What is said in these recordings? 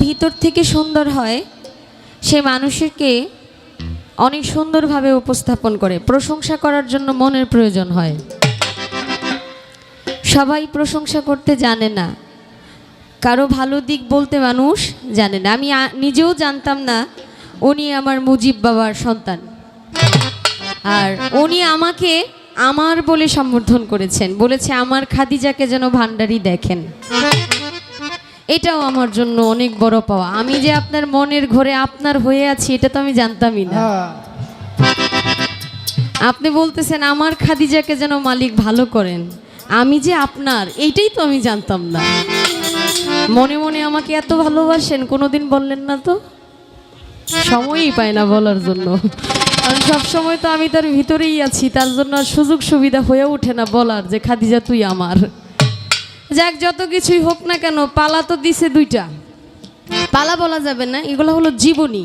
ভিতর থেকে সুন্দর হয় সে মানুষকে অনেক সুন্দরভাবে উপস্থাপন করে। প্রশংসা করার জন্য মনের প্রয়োজন হয়। সবাই প্রশংসা করতে জানে না, কারো ভালো দিক বলতে মানুষ জানে না। আমি নিজেও জানতাম না উনি আমার মুজিব বাবার সন্তান, আর উনি আমাকে আমার বলে সম্বোধন করেছেন, বলেছে আমার খাদিজাকে যেন ভান্ডারি দেখেন। এটাও আমার জন্য অনেক বড় পাওয়া। আমি যে আপনার মনের ঘরে আপনার হয়ে আছি এটা তো আমি জানতামই না। আপনি বলতেছেন আমার খাদিজাকে যেন মালিক ভালো করেন, আমি যে আপনার এইটাই তো আমি জানতাম না। মনে মনে আমাকে এত ভালোবাসেন কোনোদিন বললেন না তো? সময়ই পায় না বলার জন্য, কারণ সবসময় তো আমি তার ভিতরেই আছি, তার জন্য আর সুযোগ সুবিধা হয়ে ওঠে না বলার যে খাদিজা তুই আমার। যাক, যত কিছুই হোক না কেন, পালা তো দিছে দুইটা। পালা বলা যাবে না, এগুলো হলো জীবনী।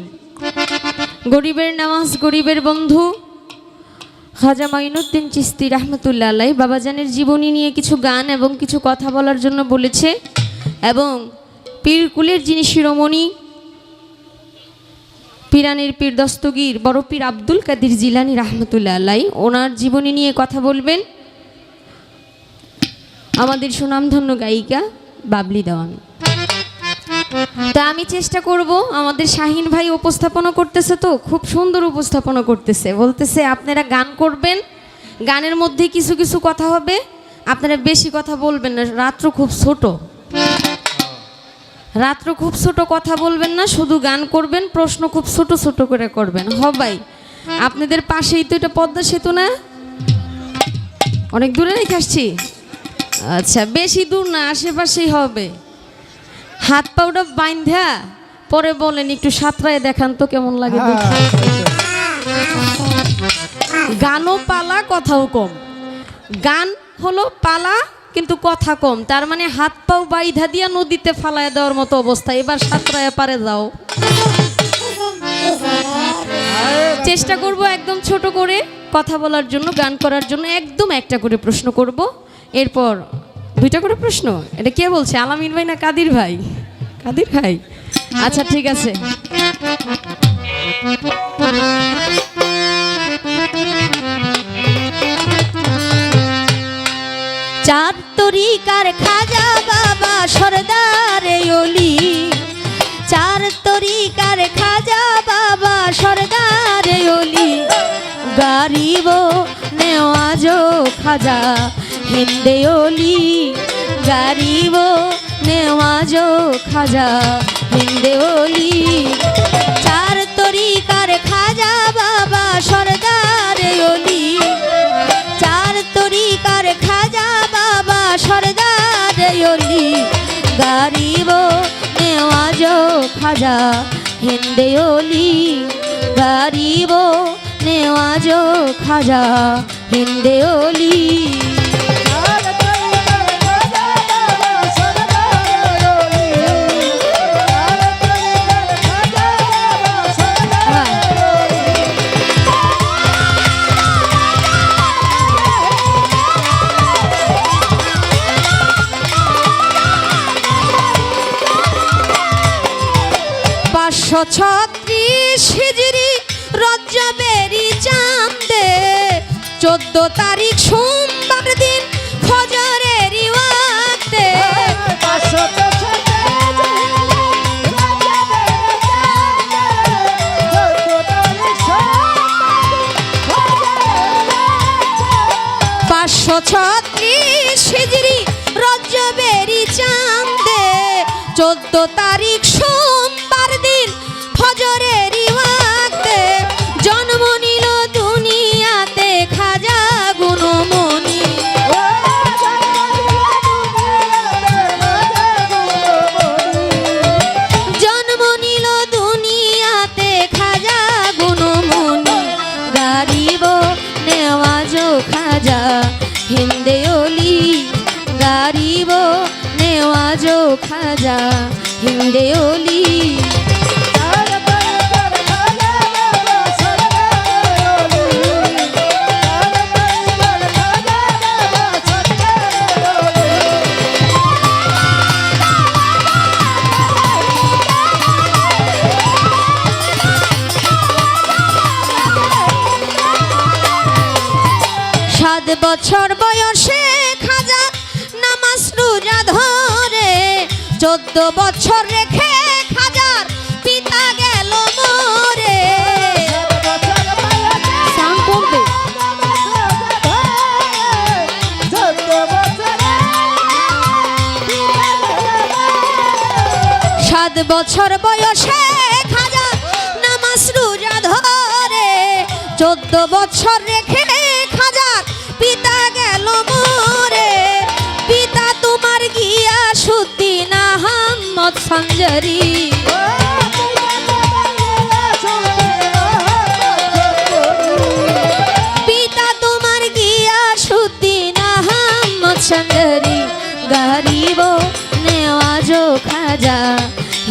গরিবের নামাজ গরিবের বন্ধু খাজা মাইনুদ্দিন চিশতি রহমতুল্লাহ আলাই বাবাজানের জীবনী নিয়ে কিছু গান এবং কিছু কথা বলার জন্য বলেছে। এবং পীরকুলের যিনি শিরোমণি পিরানের পীর দস্তগীর বড় পীর আব্দুল কাদের জিলানী রহমতুল্লাহ আলাই, ওনার জীবনী নিয়ে কথা বলবেন আমাদের সুনামধন্য গায়িকা বাবলি দেওয়ান। তা আমি চেষ্টা করব, আমাদের শাহিন ভাই উপস্থাপনা করতেছে, তো খুব সুন্দর উপস্থাপনা করতেছে, বলতেছে আপনারা গান করবেন, গানের মধ্যে কিছু কিছু কথা হবে, আপনারা বেশি কথা বলবেন না, রাত্র খুব ছোট, কথা বলবেন না, শুধু গান করবেন, প্রশ্ন খুব ছোট ছোট করে করবেন। ভাই আপনাদের পাশেই তো এটা পদ্মা সেতু না? অনেক দূরে রেখে আসছি। আচ্ছা, বেশি দূর না, আশেপাশেই হবে। হাত পাউডা বাইন্ধা পরে বলেন একটু সাঁতরায় দেখান তো কেমন লাগে দেখি। গানও পালা, কথাও কম। গান হলো পালা কিন্তু কথা কম, তার মানে হাত পাও বাইধা দিয়া নদীতে ফালায় দেওয়ার মতো অবস্থা। এবার সাঁতরায় পারে যাও। চেষ্টা করব একদম ছোট করে কথা বলার জন্য, গান করার জন্য একদম একটা করে প্রশ্ন করব, এরপর দুইটা করে প্রশ্ন। এটা কে বলছে, আলামিন ভাই না কাদির ভাই? কাদির ভাই, আচ্ছা ঠিক আছে। চার তরিকার খাজা বাবা সরদারে ওলি, চার তরিকার খাজা বাবা সরদারে ওলি, গরিব নেওয়াজো খাজা হিন্দে ওলি, গরিব নেওয়াজো খাজা হিন্দে ওলি। চার তরিকার খাজা বাবা সরদারে ওলি, চার তরিকার খাজা বাবা সরদারে ওলি, গরিব নেওয়াজো খাজা হিন্দে ওলি, গরিব নেওয়াজো খাজা হিন্দে ওলি। ছত্রিশ হিজরি রজবেরি চাঁদে 14 তারিখ সোমবার দিন ফজরের ওয়াক্তে, 536 হিজরি রজবেরি চাঁদে 14 তারিখ সোমবার দিন ফজরের ওয়াক্তে, জন্ম নিল দুনিয়াতে খাজা গুণমণি, জন্ম নিল দুনিয়াতে খাজা গুণমণি, গরিব নেওয়াজো খাজা হিন্দে ওলি, গরিব নেওয়াজো খাজা হিন্দে ওলি। বছর বয়সে খাজা নামাজ রোজা ধরে, 14 বছর রেখে খাজার পিতা গেল মরে। সাউন্ড করবে। 7 বছর বয়সে খাজা নামাজ রোজা ধরে, 14 বছর রেখে খাজার পিতা গেল মরে। পিতা তোমার গিয়াসউদ্দিন আহমদ সঞ্জারি, পিতা তোমার গিয়াসউদ্দিন আহমদ সঞ্জারি। গরিব নেওয়াজো খাজা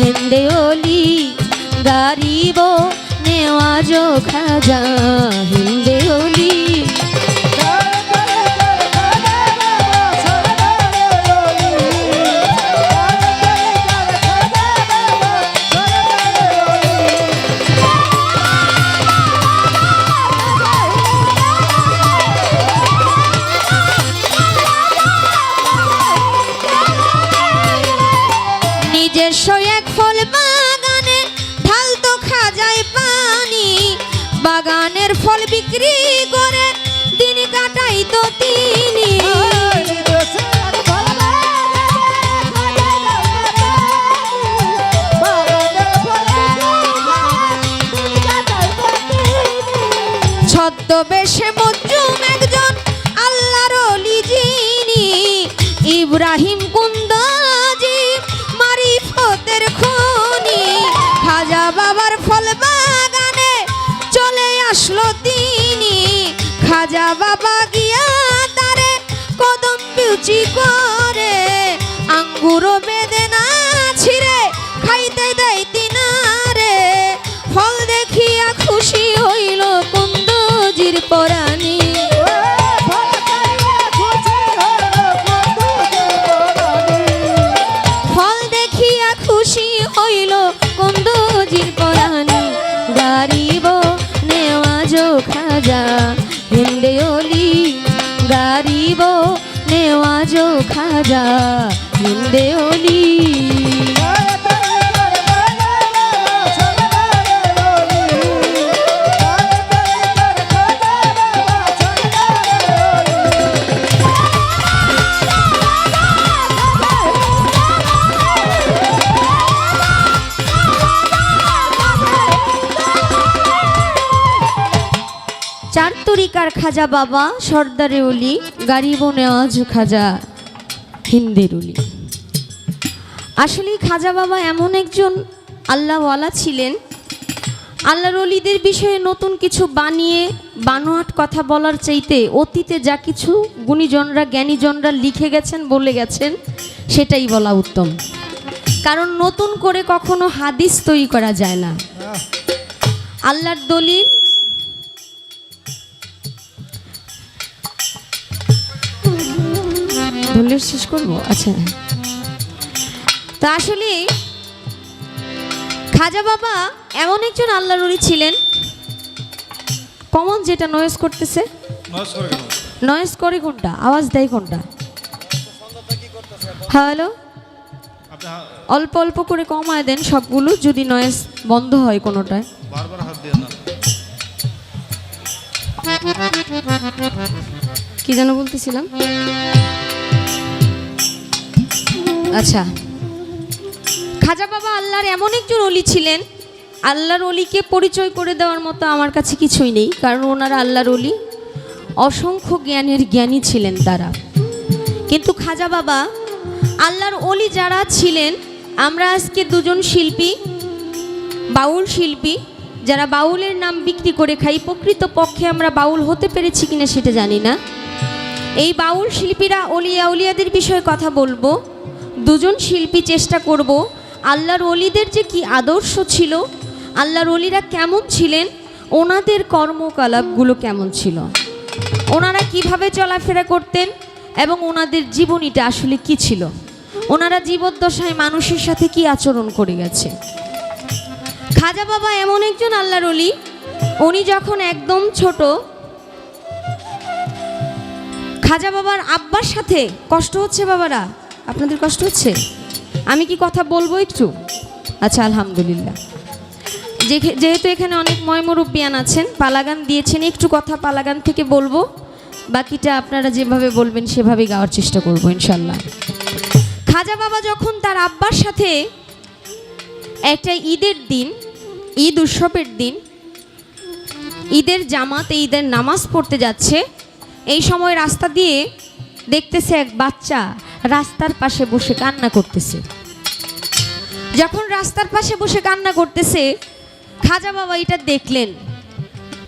হিন্দে ওলি, গরিব নেওয়াজো খাজা হিন্দে ওলি। নিজস্ব এক ফল বাগানে ঢালতো খাজায় পানি, বাগানের ফল বিক্রি করে দিন কাটাইতো তিনি। ছদ্মবেশে মজলুম একজন আল্লাহর ওলি যিনি, ইব্রাহিম কুন্দাজি মারিফতের খনি। খাজা বাবার ফল বাগানে চলে আসলো তিনি, খাজা বাবা গিয়া তারে কদম বিউচি করে, আঙ্গুর বেদে না ছিঁড়ে খাইতে দেয় তিনারে। ফল দেখিয়া খুশি হইল কুন্দজির পরাণী, ফল দেখিয়া খুশি হইল কুন্দজির পরাণী। গরিব নেওয়াজো খাজা হিন্দে ওলি, গরিব নেওয়াজো খাজা হিন্দে ওলি। চার তরিকার খাজা বাবা সর্দারে ওলি, গরিব নেওয়াজ খাজা হিন্দের ওলি। আসলে খাজা বাবা এমন একজন আল্লাহওয়ালা ছিলেন, আল্লাহর ওলিদের বিষয়ে নতুন কিছু বানিয়ে বানোয়াট কথা বলার চাইতে অতীতে যা কিছু গুণীজনরা জ্ঞানীজনরা লিখে গেছেন বলে গেছেন সেটাই বলা উত্তম। কারণ নতুন করে কখনো হাদিস তৈরি করা যায় না। আল্লাহর দলিল দলিল শেষ করবো। আচ্ছা, তো আসলে খাজা বাবা এমন একজন আল্লাহর ওলি ছিলেন। কমন যেটা নয়েজ করতেছে, নয়েজ করে কোনটা, আওয়াজ দেয় কোনটা? হ্যালো, অল্প অল্প করে কমায় দেন সবগুলো, যদি নয়েজ বন্ধ হয় কোনোটায়। কি যেন বলতেছিলাম? আচ্ছা, খাজা বাবা আল্লাহর এমন একজন ওলি ছিলেন, আল্লাহর ওলিকে পরিচয় করে দেওয়ার মতো আমার কাছে কিছুই নেই। কারণ ওনারা আল্লাহর ওলি, অসংখ্য জ্ঞানের জ্ঞানী ছিলেন তারা। কিন্তু খাজা বাবা আল্লাহর ওলি যারা ছিলেন, আমরা আজকে দুজন শিল্পী, বাউল শিল্পী, যারা বাউলের নাম বিক্রি করে খাই, প্রকৃত পক্ষে আমরা বাউল হতে পেরেছি কিনা সেটা জানি না। এই বাউল শিল্পীরা ওলিয়া উলিয়াদের বিষয়ে কথা বলবো। দুজন শিল্পী চেষ্টা করব আল্লাহর ওলিদের যে কি আদর্শ ছিল, আল্লাহর ওলিরা কেমন ছিলেন, ওনাদের কর্মকলাপগুলো কেমন ছিল, ওনারা কিভাবে চলাফেরা করতেন এবং ওনাদের জীবনীটা আসলে কি ছিল, ওনারা জীবদ্দশায় মানুষের সাথে কি আচরণ করে গেছে। খাজা বাবা এমন একজন আল্লাহর ওলি, উনি যখন একদম ছোট খাজা বাবার আব্বার সাথে কষ্ট হচ্ছে বাবারা? আপনাদের কষ্ট হচ্ছে? আমি কি কথা বলবো একটু? আচ্ছা, আলহামদুলিল্লাহ। যেহেতু এখানে অনেক ময়মুরব্বিয়ান আছেন, পালাগান দিয়েছেন, একটু কথা পালাগান থেকে বলবো, বাকিটা আপনারা যেভাবে বলবেন সেভাবেই গাওয়ার চেষ্টা করবো ইনশাল্লাহ। খাজা বাবা যখন তার আব্বার সাথে একটা ঈদের দিন, ঈদ উৎসবের দিন, ঈদের জামাতে ঈদের নামাজ পড়তে যাচ্ছে, এই সময় রাস্তা দিয়ে দেখতেছে এক বাচ্চা রাস্তার পাশে বসে কান্না করতেছে। যখন রাস্তার পাশে বসে কান্না করতেছে, খাজা বাবা এটা দেখলেন।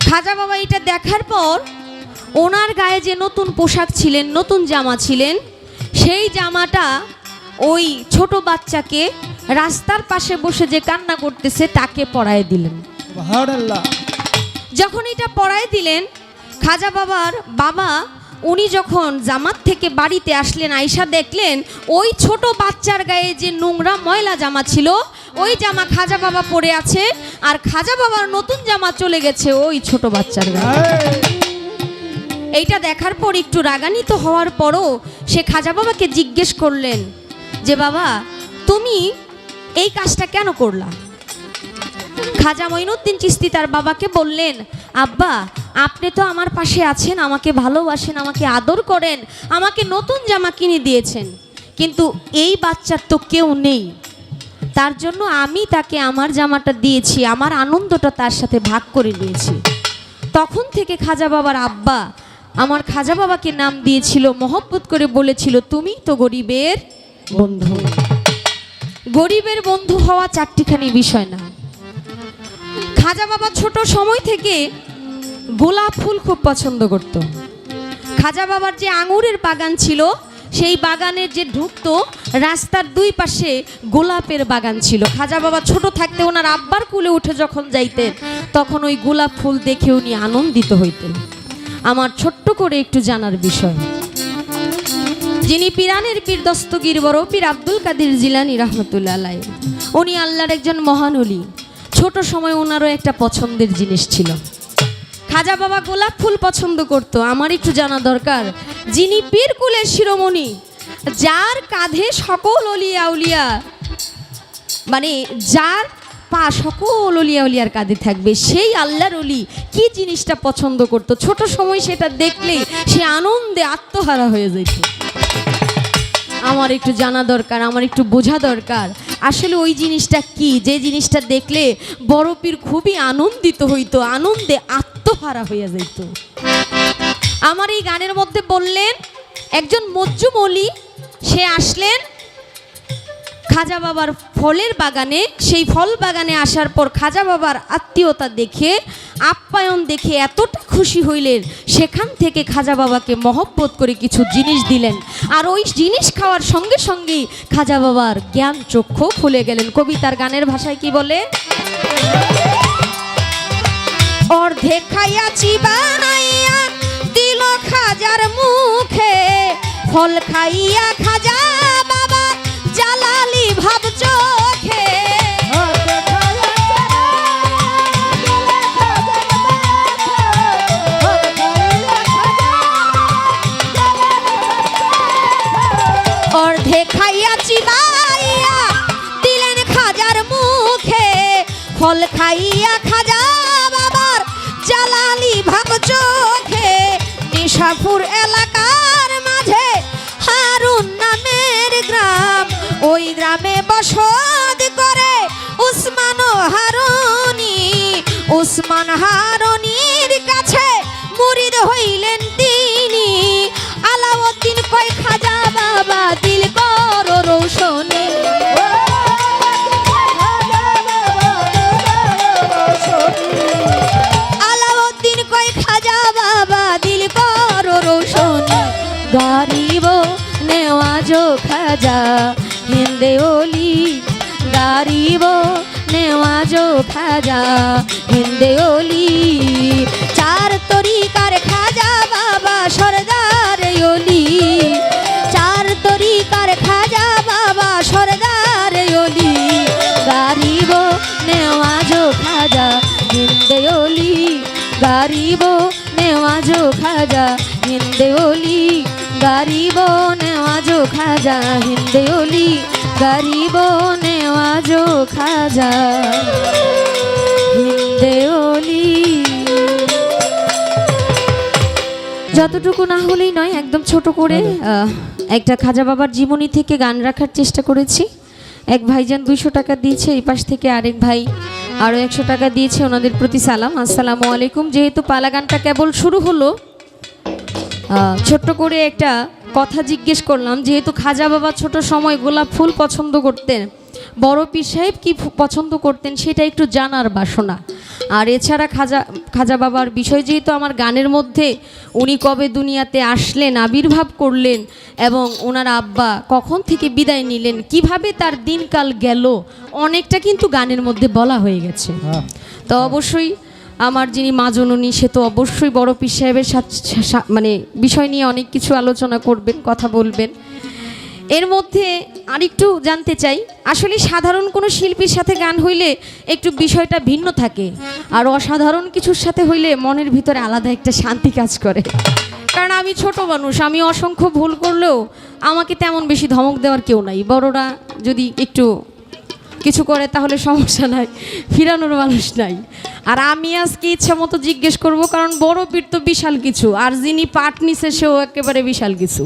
খাজা বাবা এটা দেখার পর ওনার গায়ে যে নতুন পোশাক ছিলেন, নতুন জামা ছিলেন, সেই জামাটা ওই ছোট বাচ্চাকে রাস্তার পাশে বসে যে কান্না করতেছে তাকে পরায় দিলেন। যখন এটা পরায় দিলেন, খাজা বাবার বাবা উনি যখন জামাত থেকে বাড়িতে আসলেন, আয়সা দেখলেন ওই ছোট বাচ্চার গায়ে যে নোংরা ময়লা জামা ছিল ওই জামা খাজা বাবা পরে আছে, আর খাজা বাবার নতুন জামা চলে গেছে ওই ছোট বাচ্চার গায়ে। এইটা দেখার পর একটু রাগান্বিত হওয়ার পরও সে খাজা বাবাকে জিজ্ঞেস করলেন যে বাবা, তুমি এই কাজটা কেন করলা? খাজা মঈনুদ্দিন চিশতি তার বাবাকে বললেন, আব্বা, আপনি তো আমার পাশে আছেন, আমাকে ভালোবাসেন, আমাকে আদর করেন, আমাকে নতুন জামা কিনে দিয়েছেন, কিন্তু এই বাচ্চার তো কেউ নেই, তার জন্য আমি তাকে আমার জামাটা দিয়েছি, আমার আনন্দটা তার সাথে ভাগ করে নিয়েছি। তখন থেকে খাজা বাবার আব্বা আমার খাজা বাবাকে নাম দিয়েছিল, মহব্বত করে বলেছিল, তুমি তো গরিবের বন্ধু। গরিবের বন্ধু হওয়া চারটিখানি বিষয় না। খাজা বাবা ছোট সময় থেকে গোলাপ ফুল খুব পছন্দ করত। খাজা বাবার যে আঙুরের বাগান ছিল, সেই বাগানের যে ঢুকতো রাস্তার দুই পাশে গোলাপের বাগান ছিল। খাজা বাবা ছোট থাকতে ওনার আব্বার কুলে উঠে যখন যাইতেন তখন ওই গোলাপ ফুল দেখে উনি আনন্দিত হইতেন। আমার ছোট্ট করে একটু জানার বিষয়, যিনি পিরানের পীর দস্তগীর বড় পীর আব্দুল কাদের জিলানী রহমতুল্লাহ আলাইহি, উনি আল্লাহর একজন মহান ওলি। ছোট সময় ওনারও একটা পছন্দের জিনিস ছিল, খাজা বাবা গোলাপ ফুল পছন্দ করত। আমার একটু জানা দরকার, যিনি পীর কুলের শিরোমণি, যার কাঁধে সকল অলিয়া উলিয়া, মানে যার পা সকল অলিয়া উলিয়ার কাঁধে থাকবে, সেই আল্লাহর অলি কি জিনিসটা পছন্দ করত, ছোট সময় সেটা দেখলেই সে আনন্দে আত্মহারা হয়ে যেত। আমার একটু জানা দরকার, আমার একটু বোঝা দরকার, আসলে ওই জিনিসটা কি, যে জিনিসটা দেখলে বড় পীর খুবই আনন্দিত হইতো, আনন্দে আত্মহারা হয়ে যেত। আমার এই গানের মধ্যে বললেন একজন মজ্জুম ওলি, সে আসলেন খাজা বাবার ফলের বাগানে। সেই ফল বাগানে আসার পর খাজা বাবার আত্মীয়তা দেখে, আপ্যায়ন দেখে এতটা খুশি হইলেন, সেখান থেকে খাজা বাবাকে মহব্বত করে কিছু জিনিস দিলেন, আর ওই জিনিস খাওয়ার সঙ্গে সঙ্গেই খাজা বাবার জ্ঞান চক্ষু খুলে গেলেন। কবিতার গানের ভাষায় কি বলে, অর্ধেক খাইয়াছি বানাইয়া দিল খাজার মুখে, ফল খাইয়া খাজা বাবা জালালি ভাব চোখে। অর্ধে খাইয়াছি বাইয়া দিলেন খাজার মুখে, ফল খাইয়া খাজা বাবার জালালি ভাব চোখে। নিশাপুর এলাকার মাঝে হারুন নামের গ্রাম, ওই গ্রামে বসত করে উসমান হারুনি। উসমান হারুনির কাছে মুরিদ হইলেন তিনি, আলাউদ্দিন কয় খাজা বাবা দিল কর রোশনী। আলাউদ্দিন কয় খাজা বাবা দিল কর রোশনী। গারিব নেওয়াজো খাজা হিন্দে ওলি, গারিব নেওয়াজো খাজা হিন্দে ওলি। চার তরিকার খাজা বাবা সরদার ওলি, চার তরিকার খাজা বাবা সরদার ওলি। গারিব নেওয়াজো খাজা হিন্দে ওলি, গারিব নেওয়াজো খাজা হিন্দে ওলি। গরিব নেওয়াজো খাজা হিন্দে অলি, গরিব নেওয়াজো খাজা হিন্দে অলি। যতটুকু না হলেই নয়, একদম ছোট করে একটা খাজা বাবার জীবনী থেকে গান রাখার চেষ্টা করেছি। এক ভাইজান 200 টাকা দিয়েছে, এই পাশ থেকে আরেক ভাই আরও 100 টাকা দিয়েছে। ওনাদের প্রতি সালাম, আসসালামু আলাইকুম। যেহেতু পালা গানটা কেবল শুরু হলো, ছোট্ট করে একটা কথা জিজ্ঞেস করলাম। যেহেতু খাজা বাবা ছোট সময় গোলাপ ফুল পছন্দ করতেন, বড় পীর সাহেব কী পছন্দ করতেন সেটা একটু জানার বাসনা। আর এছাড়া খাজা বাবার বিষয় যেহেতু আমার গানের মধ্যে, উনি কবে দুনিয়াতে আসলেন, আবির্ভাব করলেন এবং ওনার আব্বা কখন থেকে বিদায় নিলেন, কিভাবে তার দিনকাল গেল, অনেকটা কিন্তু গানের মধ্যে বলা হয়ে গেছে। তো অবশ্যই আমার যিনি মা জননী, সে তো অবশ্যই বড় পীর সাহেবের মানে বিষয় নিয়ে অনেক কিছু আলোচনা করবেন, কথা বলবেন। এর মধ্যে আরেকটু জানতে চাই, আসলে সাধারণ কোনো শিল্পীর সাথে গান হইলে একটু বিষয়টা ভিন্ন থাকে, আর অসাধারণ কিছুর সাথে হইলে মনের ভিতরে আলাদা একটা শান্তি কাজ করে। কারণ আমি ছোট মানুষ, আমি অসংখ্য ভুল করলেও আমাকে তেমন বেশি ধমক দেওয়ার কেউ নাই। বড়রা যদি একটু কিছু করে তাহলে সমস্যা নাই, ফিরানোর মানুষ নাই। আর আমি আজকে ইচ্ছা মতো জিজ্ঞেস করব, কারণ বড় পীর তো বিশাল কিছু, আর যিনি পাট নিছে সেও একেবারে বিশাল কিছু।